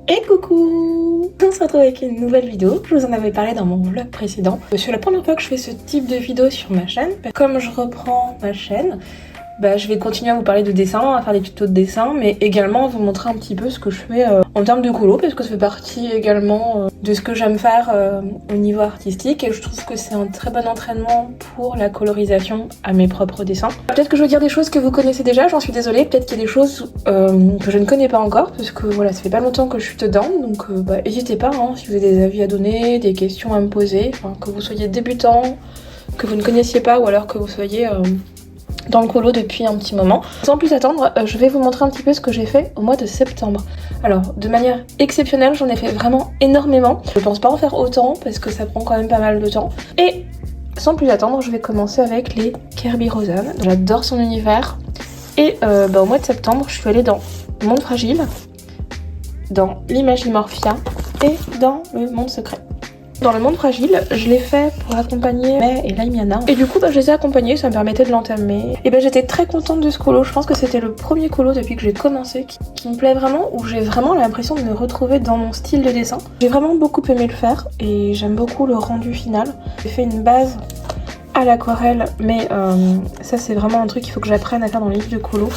Et coucou! On se retrouve avec une nouvelle vidéo. Je vous en avais parlé dans mon vlog précédent. C'est la première fois que je fais ce type de vidéo sur ma chaîne. Comme je reprends ma chaîne, je vais continuer à vous parler de dessin, à faire des tutos de dessin, mais également vous montrer un petit peu ce que je fais en termes de colo, parce que ça fait partie également de ce que j'aime faire au niveau artistique, et je trouve que c'est un très bon entraînement pour la colorisation à mes propres dessins. Peut-être que je vais dire des choses que vous connaissez déjà, j'en suis désolée, peut-être qu'il y a des choses que je ne connais pas encore, parce que voilà, ça fait pas longtemps que je suis dedans, donc n'hésitez pas, hein, si vous avez des avis à donner, des questions à me poser, que vous soyez débutant, que vous ne connaissiez pas, ou alors que vous soyez dans le colo depuis un petit moment. Sans plus attendre, je vais vous montrer un petit peu ce que j'ai fait au mois de septembre. Alors, de manière exceptionnelle, j'en ai fait vraiment énormément. Je pense pas en faire autant parce que ça prend quand même pas mal de temps. Et sans plus attendre, je vais commencer avec les Kerby Rosen. J'adore son univers. Et au mois de septembre, je suis allée dans Monde Fragile, dans l'Imagimorphia et dans le Monde Secret. Dans le Monde Fragile, je l'ai fait pour accompagner May et Laimiana. Et du coup, je les ai accompagnés, ça me permettait de l'entamer. Et j'étais très contente de ce colo. Je pense que c'était le premier colo depuis que j'ai commencé qui me plaît vraiment, où j'ai vraiment l'impression de me retrouver dans mon style de dessin. J'ai vraiment beaucoup aimé le faire et j'aime beaucoup le rendu final. J'ai fait une base à l'aquarelle, mais ça c'est vraiment un truc qu'il faut que j'apprenne à faire dans les livres de colo.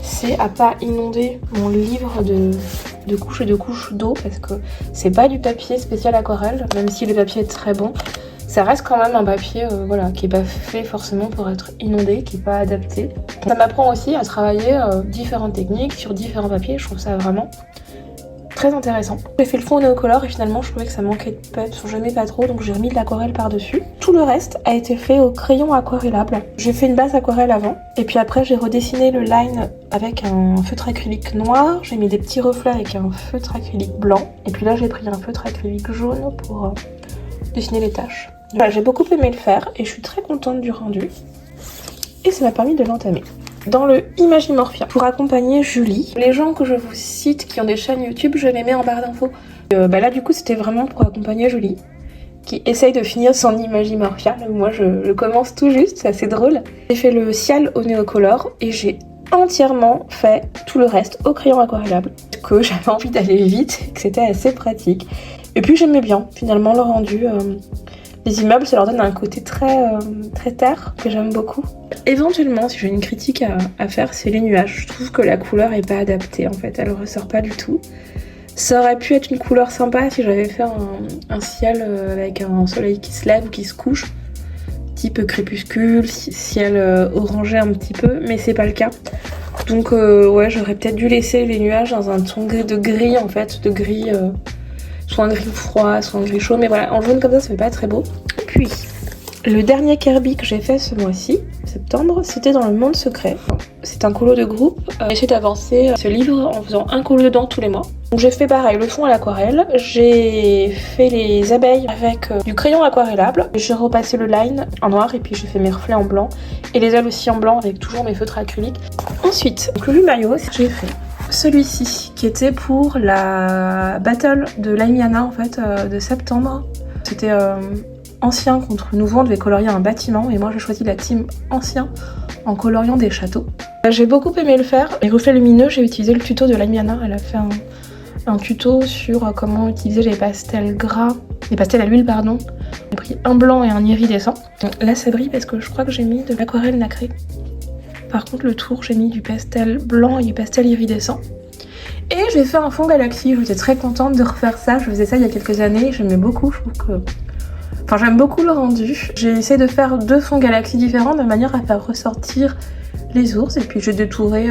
C'est à pas inonder mon livre de couches et de couches d'eau, parce que c'est pas du papier spécial aquarelle, même si le papier est très bon. Ça reste quand même un papier qui est pas fait forcément pour être inondé, qui est pas adapté. Ça m'apprend aussi à travailler différentes techniques sur différents papiers, je trouve ça vraiment très intéressant. J'ai fait le fond au néocolore et finalement je trouvais que ça manquait de peps, je n'aimais pas trop, donc j'ai remis de l'aquarelle par-dessus. Tout le reste a été fait au crayon aquarellable. J'ai fait une base aquarelle avant, et puis après j'ai redessiné le line avec un feutre acrylique noir, j'ai mis des petits reflets avec un feutre acrylique blanc, et puis là j'ai pris un feutre acrylique jaune pour dessiner les taches. Voilà, j'ai beaucoup aimé le faire et je suis très contente du rendu, et ça m'a permis de l'entamer. Dans le Imagimorphia, pour accompagner Julie. Les gens que je vous cite qui ont des chaînes YouTube, je les mets en barre d'infos. Là du coup c'était vraiment pour accompagner Julie, qui essaye de finir son Imagimorphia. Moi je commence tout juste, c'est assez drôle. J'ai fait le ciel au néocolore et j'ai entièrement fait tout le reste au crayon aquarellable, parce que j'avais envie d'aller vite et que c'était assez pratique. Et puis j'aimais bien finalement le rendu. Les immeubles, ça leur donne un côté très terre que j'aime beaucoup. Éventuellement, si j'ai une critique à faire, c'est les nuages. Je trouve que la couleur est pas adaptée en fait, elle ressort pas du tout. Ça aurait pu être une couleur sympa si j'avais fait un ciel avec un soleil qui se lève ou qui se couche, type crépuscule, ciel orangé un petit peu, mais c'est pas le cas. Donc ouais, j'aurais peut-être dû laisser les nuages dans un ton de gris en fait, de gris. Soit un gris froid, soit un gris chaud, mais voilà, en jaune comme ça fait pas très beau. Puis, le dernier Kerby que j'ai fait ce mois-ci, septembre, c'était dans le Monde Secret. C'est un colo de groupe. J'ai essayé d'avancer ce livre en faisant un colo dedans tous les mois. Donc j'ai fait pareil, le fond à l'aquarelle, j'ai fait les abeilles avec du crayon aquarellable, j'ai repassé le line en noir et puis j'ai fait mes reflets en blanc et les ailes aussi en blanc avec toujours mes feutres acryliques. Ensuite, donc le maillot, j'ai fait celui-ci qui était pour la battle de Laimiana en fait de septembre. C'était ancien contre nouveau, on devait colorier un bâtiment et moi j'ai choisi la team ancien en coloriant des châteaux. J'ai beaucoup aimé le faire. Les reflets lumineux, j'ai utilisé le tuto de Laimiana, elle a fait un tuto sur comment utiliser les pastels gras, les pastels à l'huile pardon. J'ai pris un blanc et un iridescent. Là ça brille parce que je crois que j'ai mis de l'aquarelle nacrée. Par contre, le tour, j'ai mis du pastel blanc et du pastel iridescent. Et j'ai fait un fond galaxie. J'étais très contente de refaire ça. Je faisais ça il y a quelques années. J'aimais beaucoup. Je trouve que... j'aime beaucoup le rendu. J'ai essayé de faire 2 fonds galaxie différents de manière à faire ressortir les ours. Et puis, j'ai détouré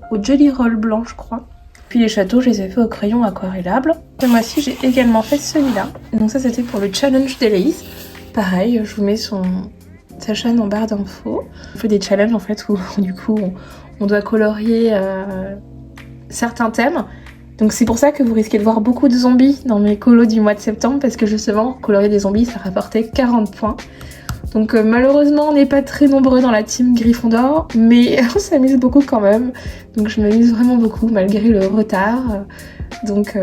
au Jelly Roll blanc, je crois. Puis les châteaux, je les ai fait au crayon aquarellable. Ce mois-ci, j'ai également fait celui-là. Donc ça, c'était pour le challenge d'Héloïse. Pareil, je vous mets sa chaîne en barre d'infos. On fait des challenges en fait où du coup on doit colorier certains thèmes. Donc c'est pour ça que vous risquez de voir beaucoup de zombies dans mes colos du mois de septembre, parce que justement colorier des zombies ça rapportait 40 points. Donc malheureusement on n'est pas très nombreux dans la team Gryffondor, mais on s'amuse beaucoup quand même. Donc je m'amuse vraiment beaucoup malgré le retard. Donc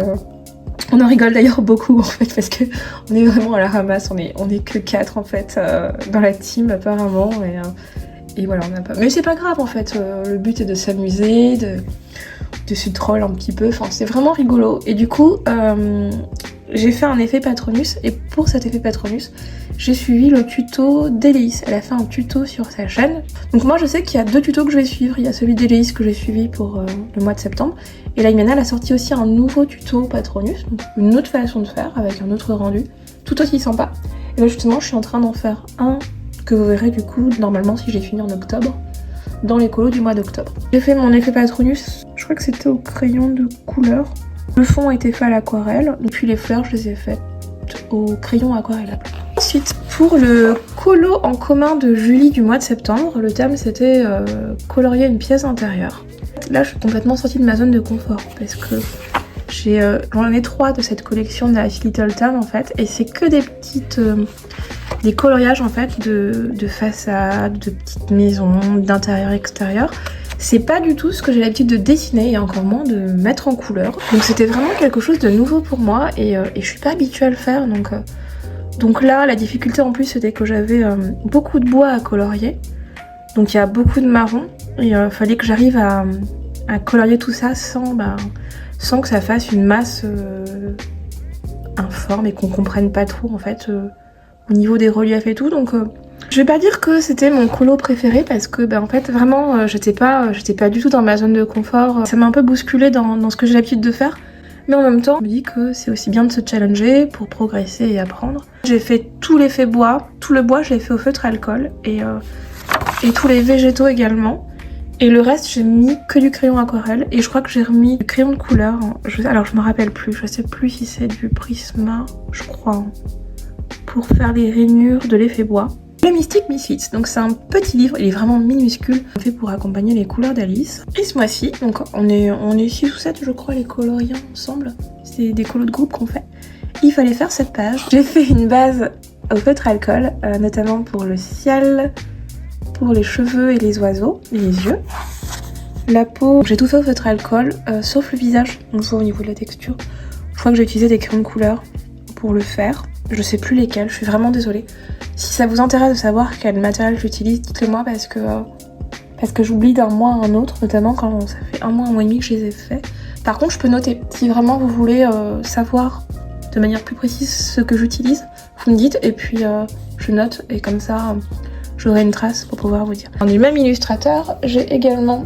on en rigole d'ailleurs beaucoup en fait, parce que on est vraiment à la ramasse, on est que 4 en fait dans la team apparemment, et voilà on n'a pas. Mais c'est pas grave en fait, le but est de s'amuser, dessus troll un petit peu, enfin c'est vraiment rigolo. Et du coup j'ai fait un effet Patronus, et pour cet effet Patronus j'ai suivi le tuto d'Héléis. Elle a fait un tuto sur sa chaîne, donc moi je sais qu'il y a 2 tutos que je vais suivre. Il y a celui d'Héléis que j'ai suivi pour le mois de septembre, et là Imiana elle a sorti aussi un nouveau tuto Patronus, donc une autre façon de faire avec un autre rendu tout aussi sympa. Et là justement je suis en train d'en faire un que vous verrez du coup normalement si j'ai fini en octobre, dans les colos du mois d'octobre. J'ai fait mon effet Patronus, je crois que c'était au crayon de couleur. Le fond a été fait à l'aquarelle, et puis les fleurs je les ai faites au crayon aquarellable. Ensuite, pour le colo en commun de Julie du mois de septembre, le thème c'était colorier une pièce intérieure. Là je suis complètement sortie de ma zone de confort parce que j'en ai 3 de cette collection de la Little Town en fait, et c'est que des petites... des coloriages en fait de façade, de petites maisons, d'intérieur extérieur. C'est pas du tout ce que j'ai l'habitude de dessiner et encore moins de mettre en couleur. Donc c'était vraiment quelque chose de nouveau pour moi et je suis pas habituée à le faire. Donc là la difficulté en plus c'était que j'avais beaucoup de bois à colorier. Donc il y a beaucoup de marron et fallait que j'arrive à colorier tout ça sans que ça fasse une masse informe et qu'on comprenne pas trop en fait au niveau des reliefs et tout. Donc je vais pas dire que c'était mon colo préféré parce que en fait vraiment j'étais pas du tout dans ma zone de confort. Ça m'a un peu bousculé dans ce que j'ai l'habitude de faire, mais en même temps je me dis que c'est aussi bien de se challenger pour progresser et apprendre. J'ai fait tout l'effet bois, tout le bois je l'ai fait au feutre alcool et tous les végétaux également. Et le reste j'ai mis que du crayon aquarelle et je crois que j'ai remis du crayon de couleur. Alors je me rappelle plus, je sais plus si c'est du Prisma, je crois, pour faire les rainures de l'effet bois. Le Mystic Misfits, donc c'est un petit livre, il est vraiment minuscule, fait pour accompagner les couleurs d'Alice. Et ce mois-ci, donc on est 6 ou 7 je crois les coloriens ensemble, c'est des colos de groupe qu'on fait. Il fallait faire cette page. J'ai fait une base au feutre alcool, notamment pour le ciel, pour les cheveux et les oiseaux, et les yeux. La peau, j'ai tout fait au feutre alcool, sauf le visage, donc je vois au niveau de la texture. Je crois que j'ai utilisé des crayons de couleur pour le faire. Je sais plus lesquels, je suis vraiment désolée. Si ça vous intéresse de savoir quel matériel j'utilise, dites-le moi parce que j'oublie d'un mois à un autre, notamment quand ça fait un mois et demi que je les ai faits. Par contre, je peux noter. Si vraiment vous voulez savoir de manière plus précise ce que j'utilise, vous me dites et puis je note et comme ça j'aurai une trace pour pouvoir vous dire. Du même illustrateur, j'ai également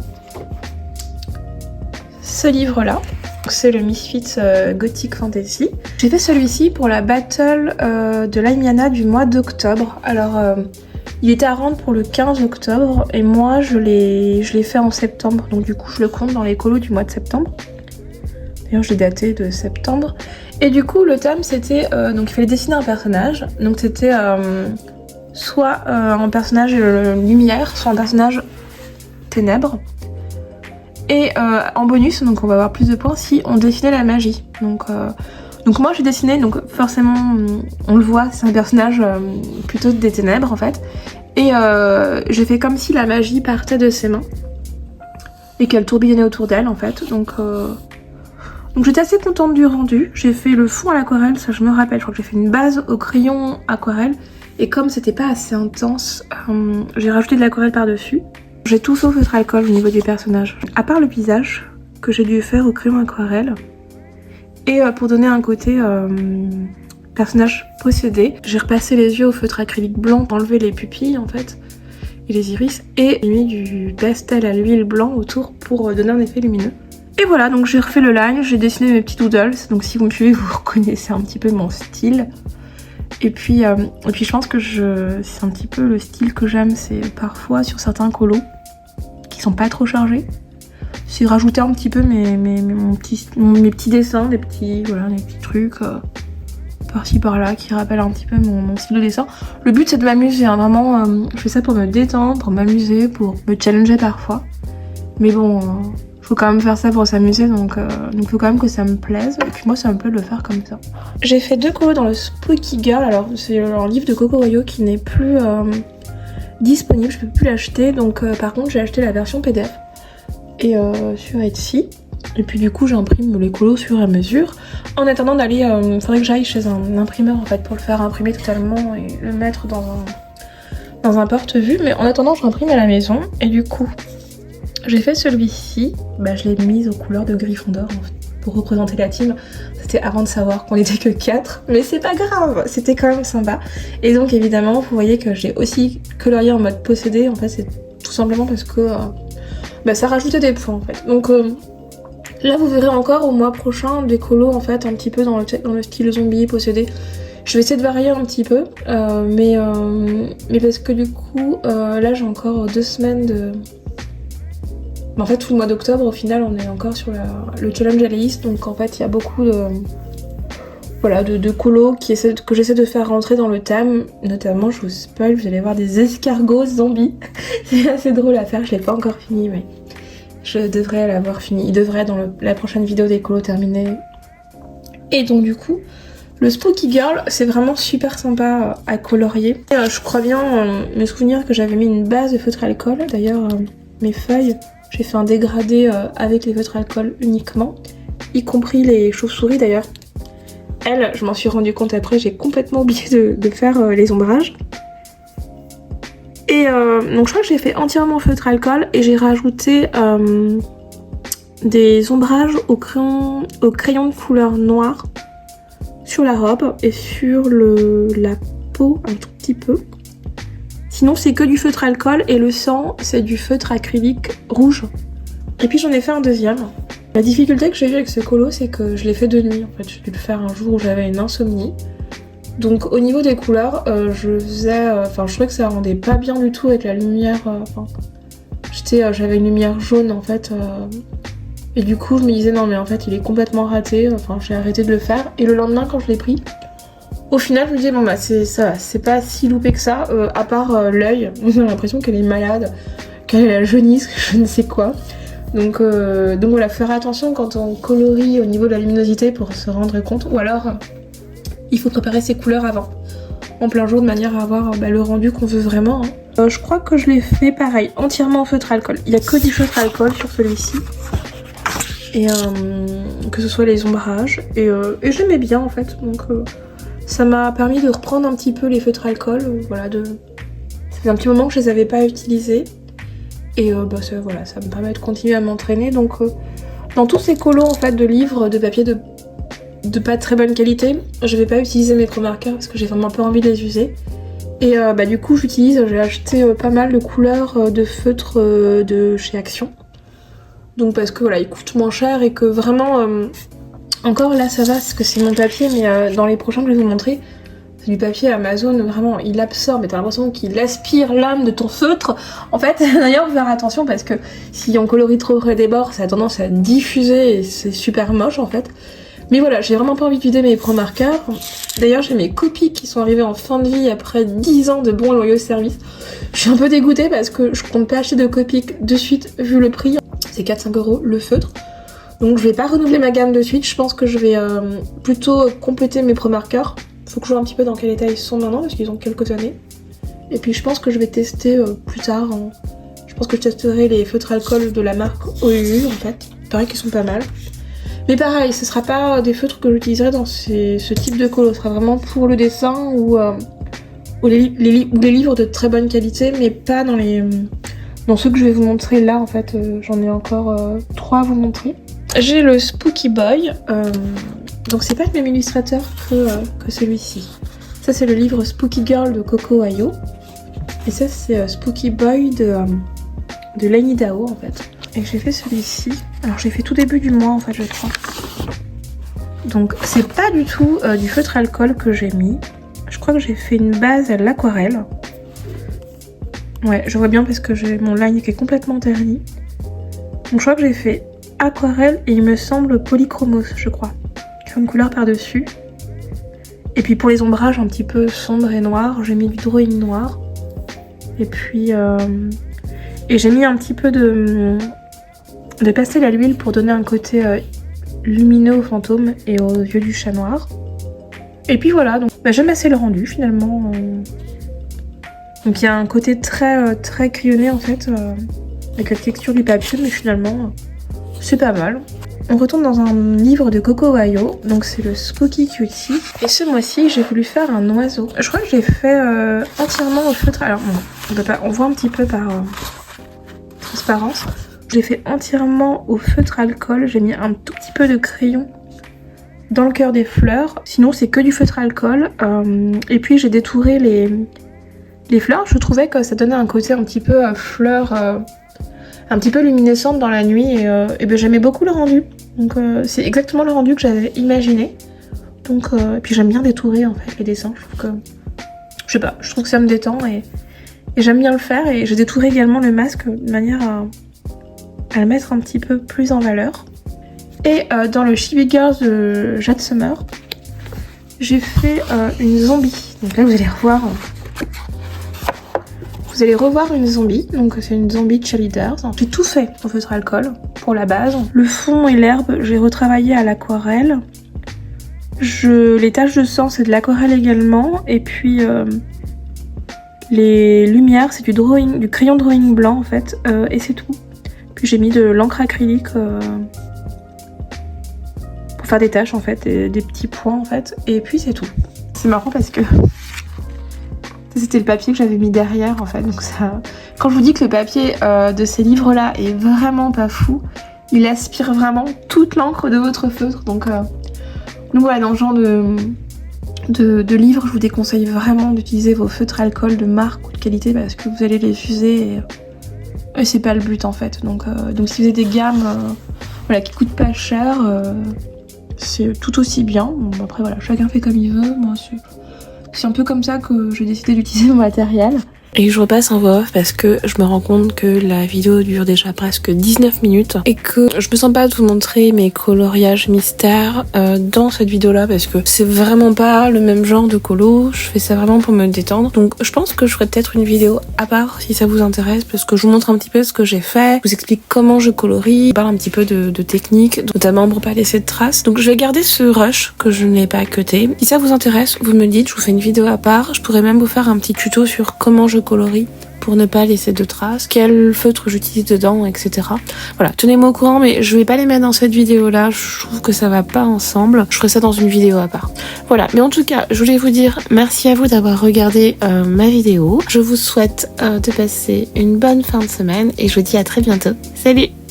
ce livre-là. C'est le Misfits Gothic Fantasy. J'ai fait celui-ci pour la battle de l'Imiana du mois d'octobre. Alors, il était à rendre pour le 15 octobre et moi je l'ai fait en septembre. Donc du coup, je le compte dans les colos du mois de septembre. D'ailleurs, je l'ai daté de septembre. Et du coup, le thème c'était donc il fallait dessiner un personnage. Donc c'était soit un personnage lumière, soit un personnage ténèbres. Et en bonus, donc on va avoir plus de points si on dessinait la magie. Donc moi j'ai dessiné, donc forcément on le voit, c'est un personnage plutôt des ténèbres en fait. Et j'ai fait comme si la magie partait de ses mains et qu'elle tourbillonnait autour d'elle en fait. Donc j'étais assez contente du rendu. J'ai fait le fond à l'aquarelle, ça je me rappelle, je crois que j'ai fait une base au crayon aquarelle. Et comme c'était pas assez intense, j'ai rajouté de l'aquarelle par-dessus. J'ai tout sauf feutre alcool au niveau des personnages. À part le visage, que j'ai dû faire au crayon aquarelle. Et pour donner un côté personnage possédé, j'ai repassé les yeux au feutre acrylique blanc pour enlever les pupilles en fait, et les iris. Et j'ai mis du pastel à l'huile blanc autour pour donner un effet lumineux. Et voilà, donc j'ai refait le line, j'ai dessiné mes petits doodles. Donc si vous me suivez, vous reconnaissez un petit peu mon style. Et puis je pense que c'est un petit peu le style que j'aime, c'est parfois sur certains colos qui sont pas trop chargés, c'est rajouter un petit peu mes petits dessins, des petits trucs par-ci par-là qui rappellent un petit peu mon style de dessin. Le but c'est de m'amuser, hein, vraiment je fais ça pour me détendre, pour m'amuser, pour me challenger parfois. Mais bon, faut quand même faire ça pour s'amuser, donc faut quand même que ça me plaise. Et puis moi ça me plaît de le faire comme ça. J'ai fait 2 colos dans le Spooky Girl, alors c'est un livre de Kokoroyo qui n'est plus disponible, je peux plus l'acheter, donc par contre j'ai acheté la version PDF et sur Etsy. Et puis du coup j'imprime les colos sur à mesure. En attendant d'aller, faudrait que j'aille chez un imprimeur en fait pour le faire imprimer totalement et le mettre dans un porte-vue. Mais en attendant j'imprime à la maison et du coup J'ai fait celui-ci, je l'ai mise aux couleurs de Gryffondor en fait, pour représenter la team. C'était avant de savoir qu'on était que 4, mais c'est pas grave, c'était quand même sympa. Et donc évidemment, vous voyez que j'ai aussi colorié en mode possédé, en fait c'est tout simplement parce que ça rajoutait des points en fait. Donc là vous verrez encore au mois prochain des colos en fait un petit peu dans le style zombie possédé. Je vais essayer de varier un petit peu, mais parce que du coup là j'ai encore 2 semaines de... En fait, tout le mois d'octobre, au final, on est encore sur le challenge Alice, donc en fait, il y a beaucoup de colos que j'essaie de faire rentrer dans le thème. Notamment, je vous spoil, vous allez voir des escargots zombies. C'est assez drôle à faire, je l'ai pas encore fini, mais je devrais l'avoir fini. Il devrait dans la prochaine vidéo des colos terminés. Et donc du coup, le Spooky Girl, c'est vraiment super sympa à colorier. Et, je crois bien me souvenir que j'avais mis une base de feutre alcool. D'ailleurs, mes feuilles... J'ai fait un dégradé avec les feutres alcool uniquement, y compris les chauves-souris d'ailleurs. Elle, je m'en suis rendu compte après, j'ai complètement oublié de faire les ombrages. Et donc je crois que j'ai fait entièrement feutre alcool et j'ai rajouté des ombrages au crayon de couleur noire sur la robe et sur la peau un tout petit peu. Sinon c'est que du feutre alcool et le sang c'est du feutre acrylique rouge. Et puis j'en ai fait un deuxième. La difficulté que j'ai eue avec ce colo c'est que je l'ai fait de nuit en fait. J'ai dû le faire un jour où j'avais une insomnie. Donc au niveau des couleurs, je trouvais que ça rendait pas bien du tout avec la lumière. J'avais une lumière jaune en fait. Et du coup je me disais non mais en fait il est complètement raté. Enfin j'ai arrêté de le faire. Et le lendemain quand je l'ai pris, au final, je me disais, bon c'est pas si loupé que ça, à part l'œil. J'ai l'impression qu'elle est malade, qu'elle a la jaunisse, je ne sais quoi. Donc voilà, faire attention quand on colorie au niveau de la luminosité pour se rendre compte. Ou alors, il faut préparer ses couleurs avant, en plein jour, de manière à avoir le rendu qu'on veut vraiment. Je crois que je l'ai fait pareil, entièrement en feutre alcool. Il n'y a que du feutre alcool sur celui-ci. Et que ce soit les ombrages. Et j'aimais bien en fait, donc... ça m'a permis de reprendre un petit peu les feutres alcool, ça fait un petit moment que je les avais pas utilisés. Et ça me permet de continuer à m'entraîner. Donc dans tous ces colos en fait de livres de papier de pas très bonne qualité, je vais pas utiliser mes pro-marqueurs parce que j'ai vraiment pas envie de les user. Et du coup j'ai acheté pas mal de couleurs de feutres de chez Action. Donc parce que ils coûtent moins cher et que vraiment... Encore là ça va parce que c'est mon papier, mais dans les prochains que je vais vous montrer, c'est du papier Amazon, vraiment il absorbe et t'as l'impression qu'il aspire l'âme de ton feutre. En fait, d'ailleurs faire attention parce que si on colorie trop près des bords, ça a tendance à diffuser et c'est super moche en fait. Mais voilà, j'ai vraiment pas envie de vider mes pro-marqueurs. D'ailleurs j'ai mes copies qui sont arrivées en fin de vie après 10 ans de bons et loyaux services. Je suis un peu dégoûtée parce que je compte pas acheter de Copic de suite vu le prix. C'est 4-5 € le feutre. Donc je vais pas renouveler ma gamme de suite, je pense que je vais plutôt compléter mes pro-marqueurs. Faut que je vois un petit peu dans quel état ils sont maintenant parce qu'ils ont quelques années. Et puis je pense que je vais tester plus tard. Je pense que je testerai les feutres alcool de la marque OUU en fait. Il paraît qu'ils sont pas mal. Mais pareil, ce sera pas des feutres que j'utiliserai dans ce type de colo. Ce sera vraiment pour le dessin ou les livres de très bonne qualité, mais pas dans ceux que je vais vous montrer là en fait. J'en ai encore 3 à vous montrer. J'ai le Spooky Boy, donc c'est pas le même illustrateur que celui-ci. Ça c'est le livre Spooky Girl de Coco Ayo. Et ça c'est Spooky Boy de Laini Dao en fait. Et j'ai fait celui-ci. Alors j'ai fait tout début du mois en fait je crois. Donc c'est pas du tout du feutre alcool que j'ai mis. Je crois que j'ai fait une base à l'aquarelle. Ouais je vois bien parce que j'ai mon line qui est complètement terni. Donc je crois que j'ai fait aquarelle et il me semble polychromos je crois, comme couleur par dessus. Et puis pour les ombrages un petit peu sombre et noir, j'ai mis du drawing noir. Et puis et j'ai mis un petit peu de pastel à l'huile pour donner un côté lumineux aux fantômes et aux yeux du chat noir. Et puis voilà, donc j'aime assez le rendu finalement. Donc il y a un côté très très crayonné en fait, avec la texture du papier, mais finalement c'est pas mal. On retourne dans un livre de Coco Ayo, donc c'est le Spooky Cutie. Et ce mois-ci, j'ai voulu faire un oiseau. Je crois que j'ai fait entièrement au feutre. Alors bon, on voit un petit peu par transparence. Je J'ai fait entièrement au feutre alcool, j'ai mis un tout petit peu de crayon dans le cœur des fleurs. Sinon c'est que du feutre alcool. Et puis j'ai détouré les fleurs. Je trouvais que ça donnait un côté un petit peu fleur, un petit peu luminescente dans la nuit. Et ben, j'aimais beaucoup le rendu. Donc c'est exactement le rendu que j'avais imaginé. Donc et puis j'aime bien détourer en fait les dessins. Je trouve que, je sais pas, je trouve que ça me détend et j'aime bien le faire. Et j'ai détouré également le masque de manière à le mettre un petit peu plus en valeur. Et dans le Chibi Girls de Jade Summer, j'ai fait une zombie. Donc là vous allez revoir, une zombie. Donc c'est une zombie cheerleader. J'ai tout fait au feutre alcool pour la base. Le fond et l'herbe, j'ai retravaillé à l'aquarelle. Les taches de sang, c'est de l'aquarelle également. Et puis les lumières, c'est du crayon drawing blanc en fait. Et c'est tout. Puis j'ai mis de l'encre acrylique pour faire des taches en fait, des petits points en fait. Et puis c'est tout. C'est marrant parce que c'était le papier que j'avais mis derrière en fait. Donc ça, quand je vous dis que le papier de ces livres là est vraiment pas fou, il aspire vraiment toute l'encre de votre feutre. Donc voilà, dans ce genre de livres, je vous déconseille vraiment d'utiliser vos feutres alcool de marque ou de qualité parce que vous allez les user et c'est pas le but en fait. Donc si vous avez des gammes voilà, qui coûtent pas cher, c'est tout aussi bien. Bon, après voilà, chacun fait comme il veut. Moi c'est un peu comme ça que j'ai décidé d'utiliser mon matériel. Et je repasse en voix off parce que je me rends compte que la vidéo dure déjà presque 19 minutes et que je me sens pas de vous montrer mes coloriages mystères dans cette vidéo là parce que c'est vraiment pas le même genre de colo. Je fais ça vraiment pour me détendre. Donc je pense que je ferai peut-être une vidéo à part si ça vous intéresse parce que je vous montre un petit peu ce que j'ai fait, je vous explique comment je colorie, je parle un petit peu de technique, notamment pour pas laisser de traces. Donc je vais garder ce rush que je n'ai pas cuté. Si ça vous intéresse, vous me dites, je vous fais une vidéo à part. Je pourrais même vous faire un petit tuto sur comment je colorie pour ne pas laisser de traces, quel feutre j'utilise dedans, etc. Voilà, tenez-moi au courant, mais je vais pas les mettre dans cette vidéo là, je trouve que ça va pas ensemble, je ferai ça dans une vidéo à part. Voilà, mais en tout cas, je voulais vous dire merci à vous d'avoir regardé ma vidéo, je vous souhaite de passer une bonne fin de semaine et je vous dis à très bientôt. Salut!